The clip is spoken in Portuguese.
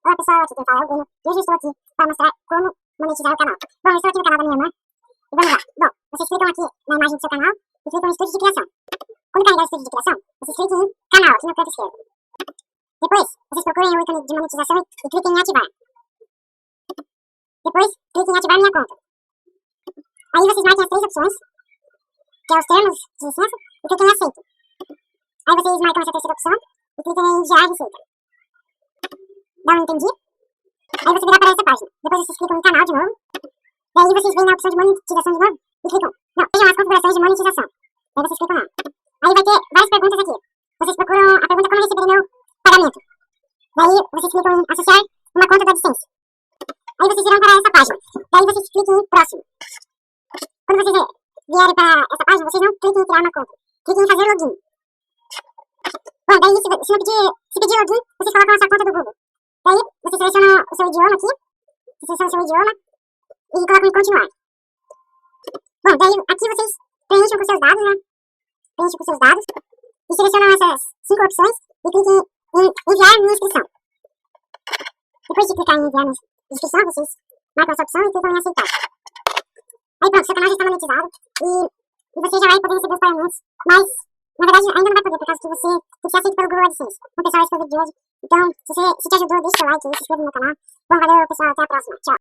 Olá pessoal, aqui quem fala é o Bruno e hoje eu estou aqui para mostrar como monetizar o canal. Bom, eu estou aqui no canal da minha irmã e vamos lá. Bom, vocês clicam aqui na imagem do seu canal e clicam em estúdio de criação. Quando carregar o estúdio de criação, vocês clicam em canal aqui no canto esquerdo. Depois, vocês procurem o ícone de monetização e cliquem em ativar. Depois, cliquem em ativar minha conta. Aí vocês marquem as três opções, que é os termos de licença, e cliquem em aceito. Aí vocês marcam essa terceira opção e cliquem em enviar a receita. Dá um entendi. Aí você virá para essa página. Depois vocês clicam em canal de novo. E aí vocês vêm na opção de monetização de novo e clicam. Não, vejam as configurações de monetização. Aí vocês clicam lá. Aí vai ter várias perguntas aqui. Vocês procuram a pergunta como receber meu pagamento. Daí vocês clicam em associar uma conta da AdSense. Aí vocês virão para essa página. Daí vocês clicam em próximo. Quando vocês vierem para essa página, vocês não cliquem em criar uma conta. Cliquem em fazer login. Bom, daí se pedir login, vocês colocam a sua conta do Google. Daí, você seleciona o seu idioma aqui, e colocam em continuar. Bom, daí aqui vocês preenchem com seus dados, né? E selecionam essas 5 opções e cliquem em enviar minha inscrição. Depois de clicar em enviar minha inscrição, vocês marcam essa opção e clicam em aceitar. Aí pronto, seu canal já está monetizado e você já vai poder receber os pagamentos, mas na verdade ainda não vai poder, por causa que você tem que ser aceito pelo Google AdSense. Bom pessoal, esse foi o vídeo de hoje. Então, se te ajudou, deixa o seu like e se inscreva no meu canal. Bom, valeu pessoal, até a próxima. Tchau.